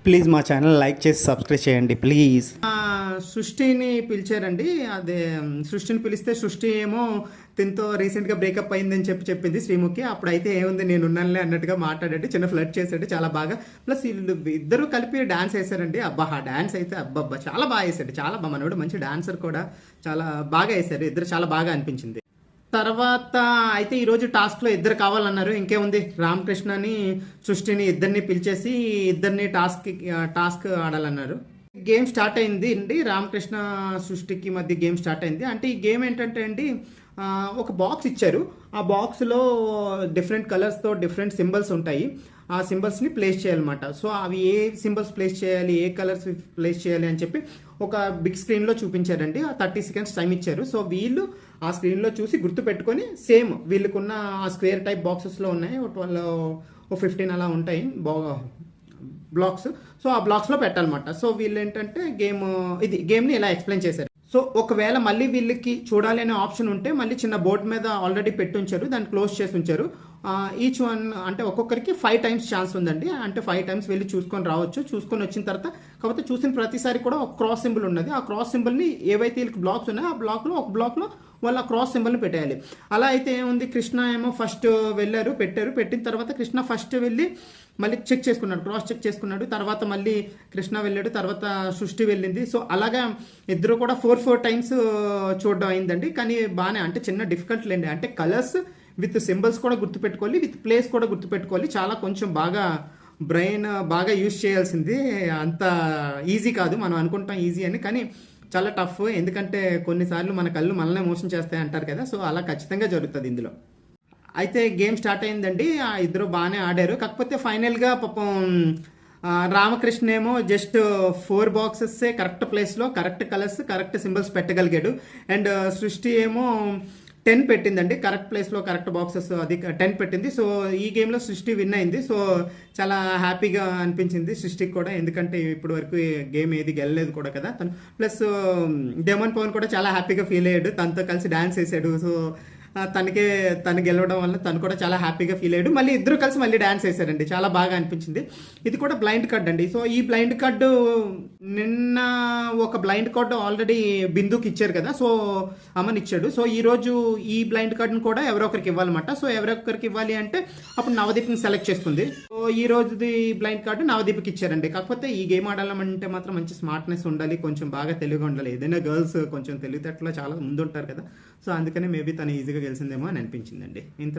Please మా channel like చేసి subscribe చేయండి ప్లీజ్. సృష్టిని పిలిచారండి. అదే సృష్టిని పిలిస్తే సృష్టి ఏమో తినతో రీసెంట్గా బ్రేకప్ అయిందని చెప్పింది శ్రీముఖి. అప్పుడైతే ఏముంది నేను ఉన్నానులే అన్నట్టుగా మాట్లాడాడు, చిన్న ఫ్లర్ట్ చేశాడు, చాలా బాగా. ప్లస్ వీళ్ళు ఇద్దరు కలిపి డాన్స్ వేశారండి. అబ్బా ఆ డాన్స్ అయితే అబ్బబ్బా చాలా బాగా వేశాడు, చాలా బాగా. మనోడు మంచి డాన్సర్ కూడా, చాలా బాగా వేశారు ఇద్దరు, చాలా బాగా అనిపించింది. తర్వాత అయితే ఈరోజు టాస్క్లో ఇద్దరు కావాలన్నారు. ఇంకేముంది, రామకృష్ణని సృష్టిని ఇద్దరిని పిలిచేసి ఇద్దరిని టాస్క్ ఆడాలన్నారు. గేమ్ స్టార్ట్ అయింది అండి. రామకృష్ణ సృష్టికి మధ్య గేమ్ స్టార్ట్ అయింది. అంటే ఈ గేమ్ ఏంటంటే అండి, ఒక బాక్స్ ఇచ్చారు. ఆ బాక్స్లో డిఫరెంట్ కలర్స్తో డిఫరెంట్ సింబల్స్ ఉంటాయి. ఆ సింబల్స్ని ప్లేస్ చేయాలన్నమాట. సో అవి ఏ సింబల్స్ ప్లేస్ చేయాలి, ఏ కలర్స్ ప్లేస్ చేయాలి అని చెప్పి ఒక బిగ్ స్క్రీన్లో చూపించారండి. ఆ 30 సెకండ్స్ టైం ఇచ్చారు. సో వీళ్ళు ఆ స్క్రీన్లో చూసి గుర్తుపెట్టుకొని సేమ్ వీళ్ళకున్న ఆ స్క్వేర్ టైప్ బాక్సెస్లో ఉన్నాయి, 15 అలా ఉంటాయి బ్లాక్స్. సో ఆ బ్లాక్స్లో పెట్టాలన్నమాట. సో వీళ్ళు ఏంటంటే గేమ్ని ఇలా ఎక్స్ప్లెయిన్ చేశారు. సో ఒకవేళ మళ్ళీ వీళ్ళకి చూడాలి అనే ఆప్షన్ ఉంటే మళ్ళీ చిన్న బోర్డు మీద ఆల్రెడీ పెట్టి ఉంచారు, దాన్ని క్లోజ్ చేసి ఉంచారు. ఈచ్ వన్ అంటే ఒక్కొక్కరికి 5 టైమ్స్ ఛాన్స్ ఉందండి. అంటే 5 టైమ్స్ వెళ్ళి చూసుకొని రావచ్చు. చూసుకొని వచ్చిన తర్వాత కాకపోతే చూసిన ప్రతిసారి కూడా ఒక క్రాస్ సింబల్ ఉన్నది. ఆ క్రాస్ సింబల్ని ఏవైతే వీళ్ళకి బ్లాక్స్ ఉన్నాయో ఆ బ్లాక్లో ఒక బ్లాక్లో వాళ్ళు ఆ క్రాస్ సింబల్ని పెట్టేయాలి. అలా అయితే ఏముంది, కృష్ణ ఏమో ఫస్ట్ వెళ్ళారు, పెట్టిన తర్వాత కృష్ణ ఫస్ట్ వెళ్ళి మళ్ళీ చెక్ చేసుకున్నాడు, క్రాస్ చెక్ చేసుకున్నాడు. తర్వాత మళ్ళీ కృష్ణ వెళ్ళాడు, తర్వాత సృష్టి వెళ్ళింది. సో అలాగా ఇద్దరు కూడా 4 టైమ్స్ చూడడం అయిందండి. కానీ బాగానే, అంటే చిన్న డిఫికల్ట్ లేండి. అంటే కలర్స్ విత్ సింబల్స్ కూడా గుర్తుపెట్టుకోవాలి, విత్ ప్లేస్ కూడా గుర్తుపెట్టుకోవాలి. చాలా కొంచెం బాగా బ్రెయిన్ బాగా యూజ్ చేయాల్సింది. అంత ఈజీ కాదు, మనం అనుకుంటాం ఈజీ అని, కానీ చాలా టఫ్. ఎందుకంటే కొన్నిసార్లు మన కళ్ళు మనల్నే మోసం చేస్తాయి అంటారు కదా. సో అలా ఖచ్చితంగా జరుగుతుంది ఇందులో. అయితే గేమ్ స్టార్ట్ అయిందండి. ఆ ఇద్దరు బాగానే ఆడారు. కాకపోతే ఫైనల్గా పాపం రామకృష్ణ ఏమో జస్ట్ 4 బాక్సెస్ కరెక్ట్ ప్లేస్లో కరెక్ట్ కలర్స్ కరెక్ట్ సింబల్స్ పెట్టగలిగాడు. అండ్ సృష్టి ఏమో 10 పెట్టిందండి, కరెక్ట్ ప్లేస్లో కరెక్ట్ బాక్సెస్ అది 10 పెట్టింది. సో ఈ గేమ్లో సృష్టి విన్ అయింది. సో చాలా హ్యాపీగా అనిపించింది సృష్టికి కూడా, ఎందుకంటే ఇప్పటి వరకు గేమ్ ఏది గెలలేదు కూడా కదా తను. ప్లస్ డెమన్ పవన్ కూడా చాలా హ్యాపీగా ఫీల్ అయ్యాడు, తనతో కలిసి డాన్స్ వేసాడు. సో తను గెలవడం వల్ల తను కూడా చాలా హ్యాపీగా ఫీల్ అయ్యాడు. మళ్ళీ ఇద్దరు కలిసి మళ్ళీ డాన్స్ వేశారండి, చాలా బాగా అనిపించింది. ఇది కూడా బ్లైండ్ కార్డ్ అండి. సో ఈ బ్లైండ్ కార్డు నిన్న ఒక బ్లైండ్ కార్డు ఆల్రెడీ బిందుకి ఇచ్చారు కదా, సో అమన్ ఇచ్చాడు. సో ఈరోజు ఈ బ్లైండ్ కార్డును కూడా ఎవరో ఒకరికి ఇవ్వాలన్నమాట. సో ఎవరొకరికి ఇవ్వాలి అంటే అప్పుడు నవదీప్ని సెలెక్ట్ చేసుకుంది. సో ఈ రోజుది బ్లైండ్ కార్డు నవదీప్కి ఇచ్చారండి. కాకపోతే ఈ గేమ్ ఆడాలంటే మాత్రం మంచి స్మార్ట్నెస్ ఉండాలి, కొంచెం బాగా తెలివిగా ఉండాలి. ఏదైనా గర్ల్స్ కొంచెం తెలివితేటలో చాలా ముందుంటారు కదా. సో అందుకనే మేబీ తను ఈజీగా గెలిచిందేమో అని అనిపించిందండి. ఇంత